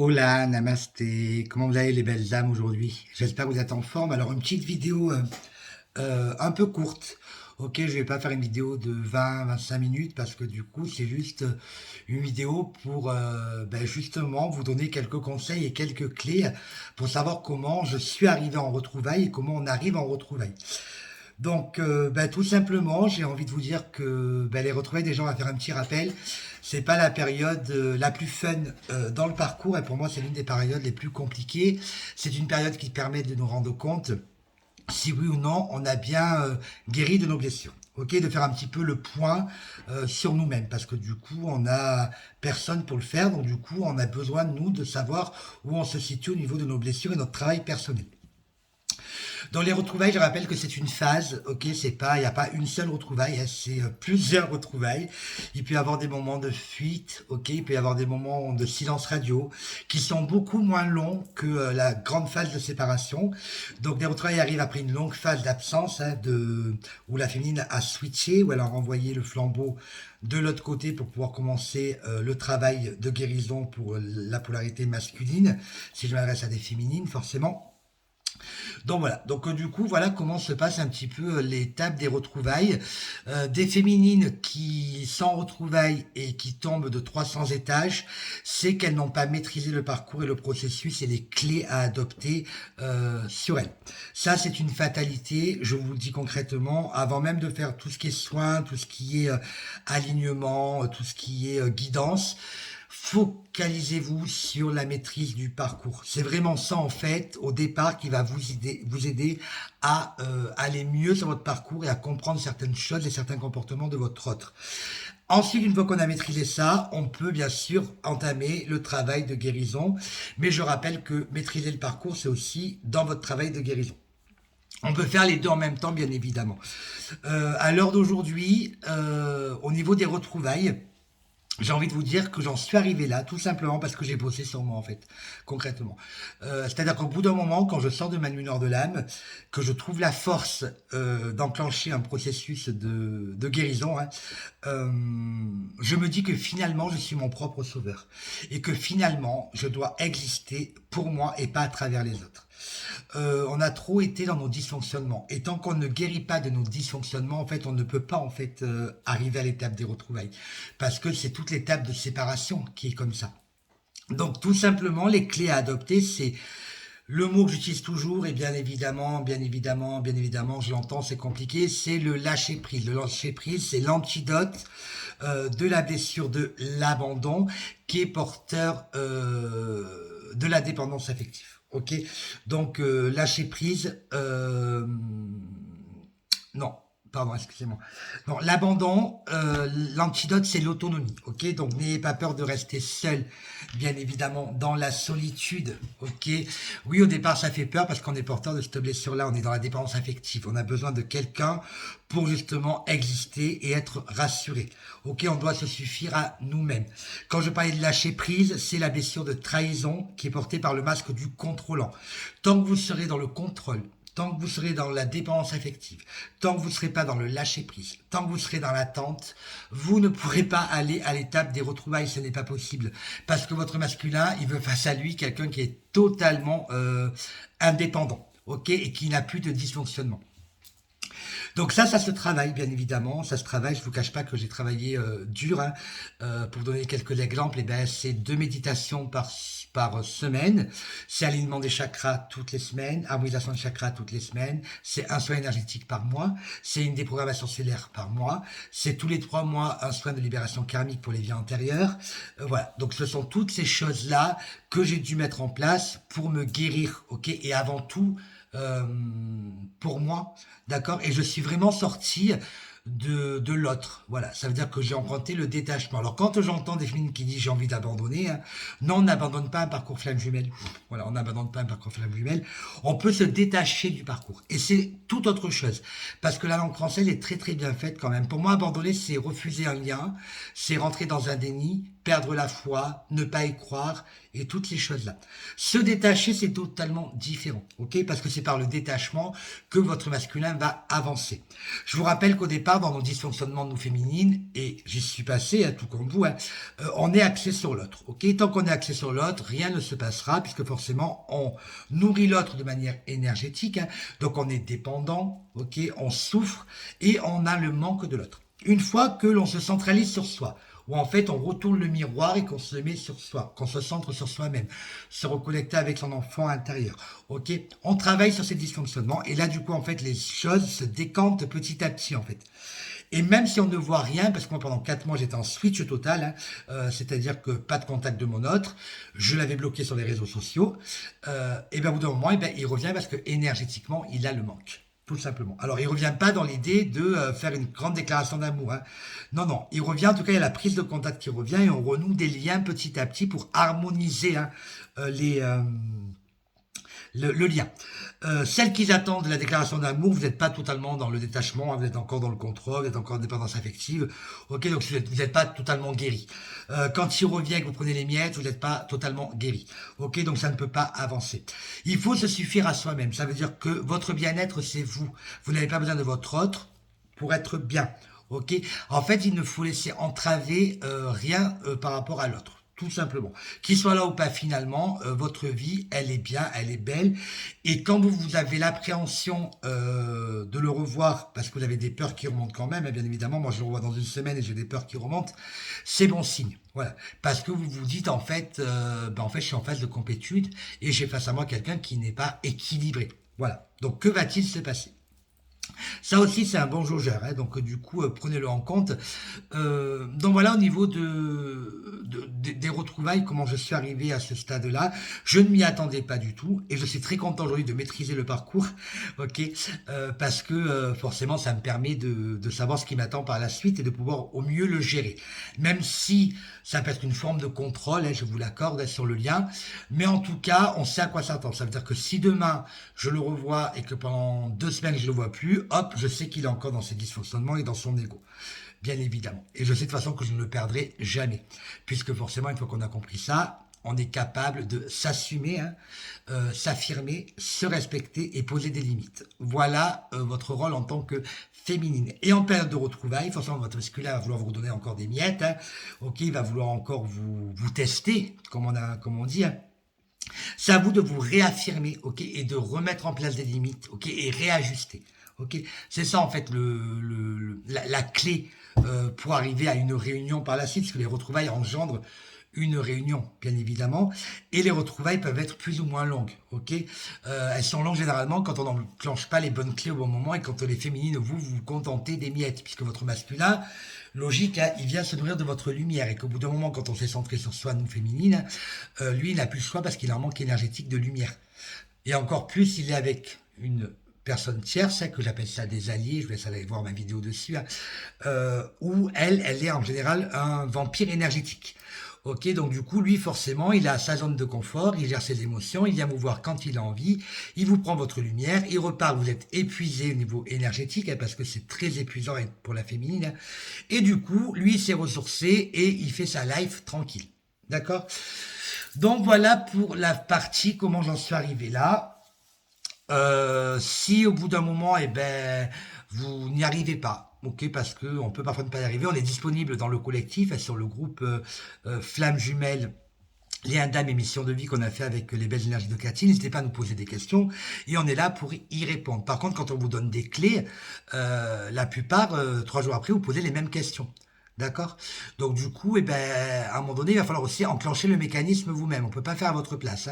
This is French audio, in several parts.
Hola, namasté, comment vous allez les belles âmes aujourd'hui? J'espère que vous êtes en forme. Alors une petite vidéo un peu courte. Ok, je vais pas faire une vidéo de 20-25 minutes parce que du coup c'est juste une vidéo pour justement vous donner quelques conseils et quelques clés pour savoir comment je suis arrivé en retrouvailles et comment on arrive en retrouvailles. Donc, tout simplement, j'ai envie de vous dire que les retrouvailles des gens, on va faire un petit rappel. C'est pas la période la plus fun dans le parcours et pour moi, c'est l'une des périodes les plus compliquées. C'est une période qui permet de nous rendre compte si oui ou non on a bien guéri de nos blessures. Ok, de faire un petit peu le point sur nous-mêmes parce que du coup, on a personne pour le faire. Donc, du coup, on a besoin de nous de savoir où on se situe au niveau de nos blessures et notre travail personnel. Dans les retrouvailles, je rappelle que c'est une phase, ok, c'est pas, il n'y a pas une seule retrouvaille, hein, c'est plusieurs retrouvailles. Il peut y avoir des moments de fuite, ok, il peut y avoir des moments de silence radio qui sont beaucoup moins longs que la grande phase de séparation. Donc des retrouvailles arrivent après une longue phase d'absence, hein, où la féminine a switché, où elle a renvoyé le flambeau de l'autre côté pour pouvoir commencer le travail de guérison pour la polarité masculine. Si je m'adresse à des féminines, forcément. Donc voilà, donc du coup, voilà comment se passe un petit peu l'étape des retrouvailles. Des féminines qui sont retrouvailles et qui tombent de 300 étages, c'est qu'elles n'ont pas maîtrisé le parcours et le processus et les clés à adopter sur elles. Ça, c'est une fatalité, je vous le dis concrètement, avant même de faire tout ce qui est soins, tout ce qui est alignement, tout ce qui est guidance. Focalisez-vous sur la maîtrise du parcours. C'est vraiment ça en fait au départ qui va vous aider à aller mieux sur votre parcours et à comprendre certaines choses et certains comportements de votre autre. Ensuite, une fois qu'on a maîtrisé ça, on peut bien sûr entamer le travail de guérison. Mais je rappelle que maîtriser le parcours, c'est aussi dans votre travail de guérison. On peut faire les deux en même temps, bien évidemment. À l'heure d'aujourd'hui, au niveau des retrouvailles, j'ai envie de vous dire que j'en suis arrivé là, tout simplement parce que j'ai bossé sur moi, en fait, concrètement. C'est-à-dire qu'au bout d'un moment, quand je sors de ma nuit nord de l'âme, que je trouve la force d'enclencher un processus de guérison, hein, euh, je me dis que finalement, je suis mon propre sauveur. Et que finalement, je dois exister pour moi et pas à travers les autres. On a trop été dans nos dysfonctionnements. Et tant qu'on ne guérit pas de nos dysfonctionnements, en fait, on ne peut pas en fait arriver à l'étape des retrouvailles, parce que c'est toute l'étape de séparation qui est comme ça. Donc, tout simplement, les clés à adopter, c'est le mot que j'utilise toujours, et bien évidemment, je l'entends, c'est compliqué, c'est le lâcher prise. Le lâcher prise, c'est l'antidote de la blessure de l'abandon qui est porteur de la dépendance affective. Ok, donc lâcher prise. Non, pardon, excusez-moi. Non, l'abandon, l'antidote, c'est l'autonomie. Ok, donc n'ayez pas peur de rester seul, bien évidemment, dans la solitude. Ok, oui, au départ, ça fait peur parce qu'on est porteur de cette blessure-là. On est dans la dépendance affective. On a besoin de quelqu'un pour justement exister et être rassuré. Ok, on doit se suffire à nous-mêmes. Quand je parlais de lâcher prise, c'est la blessure de trahison qui est portée par le masque du contrôlant. Tant que vous serez dans le contrôle, tant que vous serez dans la dépendance affective, tant que vous ne serez pas dans le lâcher-prise, tant que vous serez dans l'attente, vous ne pourrez pas aller à l'étape des retrouvailles, ce n'est pas possible. Parce que votre masculin, il veut face à lui quelqu'un qui est totalement indépendant, ok, et qui n'a plus de dysfonctionnement. Donc ça se travaille bien évidemment, ça se travaille. Je vous cache pas que j'ai travaillé dur. Hein. Pour vous donner quelques exemples, et ben c'est 2 méditations par semaine, c'est alignement des chakras toutes les semaines, harmonisation des chakras toutes les semaines, c'est un soin énergétique par mois, c'est une déprogrammation cellulaire par mois, c'est tous les 3 mois un soin de libération karmique pour les vies antérieures. Voilà, donc ce sont toutes ces choses-là que j'ai dû mettre en place pour me guérir, ok, et avant tout euh, pour moi, d'accord, et je suis vraiment sorti de l'autre. Voilà, ça veut dire que j'ai emprunté le détachement. Alors quand j'entends des féminines qui disent j'ai envie d'abandonner, hein, non, on n'abandonne pas un parcours flamme jumelle. Voilà, on n'abandonne pas un parcours flamme jumelle. On peut se détacher du parcours. Et c'est tout autre chose. Parce que la langue française est très très bien faite quand même. Pour moi, abandonner, c'est refuser un lien, c'est rentrer dans un déni perdre la foi, ne pas y croire et toutes les choses-là. Se détacher, c'est totalement différent, ok? Parce que c'est par le détachement que votre masculin va avancer. Je vous rappelle qu'au départ, dans nos dysfonctionnements de nous féminines, et j'y suis passé, tout comme vous, on est axé sur l'autre, ok? Tant qu'on est axé sur l'autre, rien ne se passera, puisque forcément, on nourrit l'autre de manière énergétique, donc on est dépendant, ok? On souffre et on a le manque de l'autre. Une fois que l'on se centralise sur soi, où en fait on retourne le miroir et qu'on se met sur soi, qu'on se centre sur soi-même, se reconnecter avec son enfant intérieur. Ok, on travaille sur ces dysfonctionnements et là du coup en fait les choses se décantent petit à petit en fait. Et même si on ne voit rien, parce que moi pendant 4 mois j'étais en switch total, c'est-à-dire que pas de contact de mon autre, je l'avais bloqué sur les réseaux sociaux, et bien au bout d'un moment, il revient parce que énergétiquement il a le manque. Tout simplement. Alors, il revient pas dans l'idée de faire une grande déclaration d'amour. Non, non. Il revient, en tout cas, il y a la prise de contact qui revient et on renoue des liens petit à petit pour harmoniser les, le lien. Celles qui attendent la déclaration d'amour, vous n'êtes pas totalement dans le détachement, vous êtes encore dans le contrôle, vous êtes encore en dépendance affective. Ok, donc vous n'êtes pas totalement guéri. Quand il revient et que vous prenez les miettes, vous n'êtes pas totalement guéri. Ok, donc ça ne peut pas avancer. Il faut se suffire à soi-même. Ça veut dire que votre bien-être, c'est vous. Vous n'avez pas besoin de votre autre pour être bien. Ok, en fait, il ne faut laisser entraver rien par rapport à l'autre. Tout simplement. Qu'il soit là ou pas finalement, votre vie, elle est bien, elle est belle. Et quand vous avez l'appréhension de le revoir, parce que vous avez des peurs qui remontent quand même, bien évidemment, moi je le revois dans une semaine et j'ai des peurs qui remontent, c'est bon signe. Voilà. Parce que vous vous dites en fait, je suis en phase de complétude et j'ai face à moi quelqu'un qui n'est pas équilibré. Voilà. Donc que va-t-il se passer? Ça aussi, c'est un bon jaugeur, donc du coup, prenez-le en compte. Donc voilà, au niveau des retrouvailles, comment je suis arrivé à ce stade-là, je ne m'y attendais pas du tout, et je suis très content aujourd'hui de maîtriser le parcours, ok, parce que forcément, ça me permet de savoir ce qui m'attend par la suite et de pouvoir au mieux le gérer. Même si ça peut être une forme de contrôle, je vous l'accorde sur le lien, mais en tout cas, on sait à quoi s'attendre. Ça veut dire que si demain, je le revois et que pendant 2 semaines, je ne le vois plus, hop, je sais qu'il est encore dans ses dysfonctionnements et dans son ego, bien évidemment. Et je sais de toute façon que je ne le perdrai jamais, puisque forcément, une fois qu'on a compris ça, on est capable de s'assumer, s'affirmer, se respecter et poser des limites. Voilà votre rôle en tant que féminine. Et en période de retrouvailles, forcément, votre masculin va vouloir vous redonner encore des miettes, ok, il va vouloir encore vous tester, comme on dit, c'est à vous de vous réaffirmer, ok, et de remettre en place des limites, ok, et réajuster, ok. C'est ça en fait la clé pour arriver à une réunion par la suite, parce que les retrouvailles engendrent une réunion, bien évidemment, et les retrouvailles peuvent être plus ou moins longues, ok. Elles sont longues généralement quand on n'enclenche pas les bonnes clés au bon moment et quand les féminines, vous contentez des miettes, puisque votre masculin, logique, il vient se nourrir de votre lumière, et qu'au bout d'un moment, quand on s'est centré sur soi, nous féminines, lui, il n'a plus le choix parce qu'il a un manque énergétique de lumière. Et encore plus, il est avec une personne tierce, que j'appelle ça des alliés, je vous laisse aller voir ma vidéo dessus, où elle est en général un vampire énergétique. Ok, donc du coup, lui, forcément, il a sa zone de confort, il gère ses émotions, il vient vous voir quand il a envie, il vous prend votre lumière, il repart, vous êtes épuisé au niveau énergétique, parce que c'est très épuisant pour la féminine, et du coup, lui, il s'est ressourcé et il fait sa life tranquille. D'accord? Donc voilà pour la partie, comment j'en suis arrivé là. Si au bout d'un moment, vous n'y arrivez pas, ok, parce qu'on peut parfois ne pas y arriver, on est disponible dans le collectif, sur le groupe Flammes Jumelles, Lien d'âme et mission de vie qu'on a fait avec les belles énergies de Cathy. N'hésitez pas à nous poser des questions et on est là pour y répondre. Par contre, quand on vous donne des clés, la plupart, 3 jours après, vous posez les mêmes questions. D'accord? Donc du coup, à un moment donné, il va falloir aussi enclencher le mécanisme vous-même. On ne peut pas faire à votre place.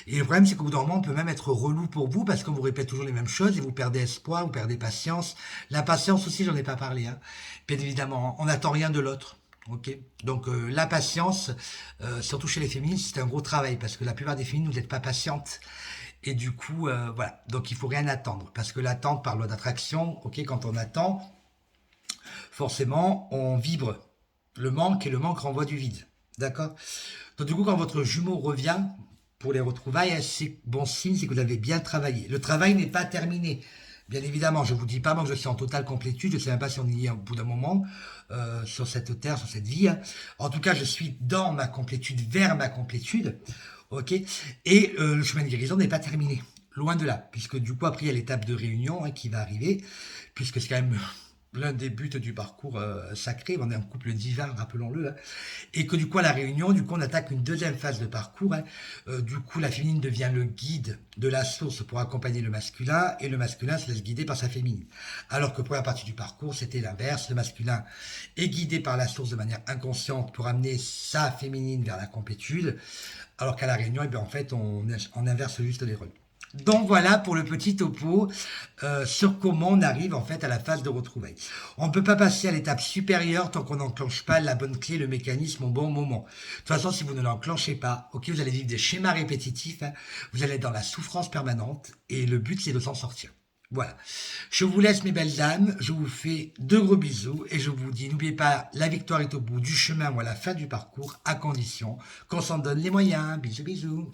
Et le problème, c'est qu'au bout d'un moment, on peut même être relou pour vous parce qu'on vous répète toujours les mêmes choses et vous perdez espoir, vous perdez patience. La patience aussi, j'en ai pas parlé. Bien évidemment, on n'attend rien de l'autre. Ok, donc la patience, surtout chez les féministes, c'est un gros travail parce que la plupart des féminines, vous n'êtes pas patientes. Et du coup, voilà. Donc il faut rien attendre parce que l'attente par loi d'attraction, ok, quand on attend, forcément, on vibre le manque et le manque renvoie du vide. D'accord? Donc du coup, quand votre jumeau revient pour les retrouvailles, c'est bon signe, c'est que vous avez bien travaillé. Le travail n'est pas terminé. Bien évidemment, je vous dis pas, moi, que je suis en totale complétude. Je sais même pas si on y est au bout d'un moment sur cette terre, sur cette vie, hein. En tout cas, je suis dans ma complétude, vers ma complétude. Ok. Et le chemin de guérison n'est pas terminé. Loin de là, puisque du coup, après, il y a l'étape de réunion hein, qui va arriver, puisque c'est quand même l'un des buts du parcours sacré. On est un couple divin, rappelons-le, hein. Et que du coup, à la réunion, du coup, on attaque une deuxième phase de parcours, hein. Du coup, la féminine devient le guide de la source pour accompagner le masculin, et le masculin se laisse guider par sa féminine. Alors que pour la partie du parcours, c'était l'inverse. Le masculin est guidé par la source de manière inconsciente pour amener sa féminine vers la complétude, alors qu'à la réunion, eh bien, en fait, on inverse juste les rôles. Donc voilà pour le petit topo sur comment on arrive en fait à la phase de retrouvailles. On ne peut pas passer à l'étape supérieure tant qu'on n'enclenche pas la bonne clé, le mécanisme au bon moment. De toute façon, si vous ne l'enclenchez pas, ok, vous allez vivre des schémas répétitifs, hein, vous allez être dans la souffrance permanente et le but c'est de s'en sortir. Voilà. Je vous laisse mes belles dames, je vous fais de gros bisous et je vous dis, n'oubliez pas, la victoire est au bout du chemin ou à la fin du parcours, à condition qu'on s'en donne les moyens. Bisous bisous.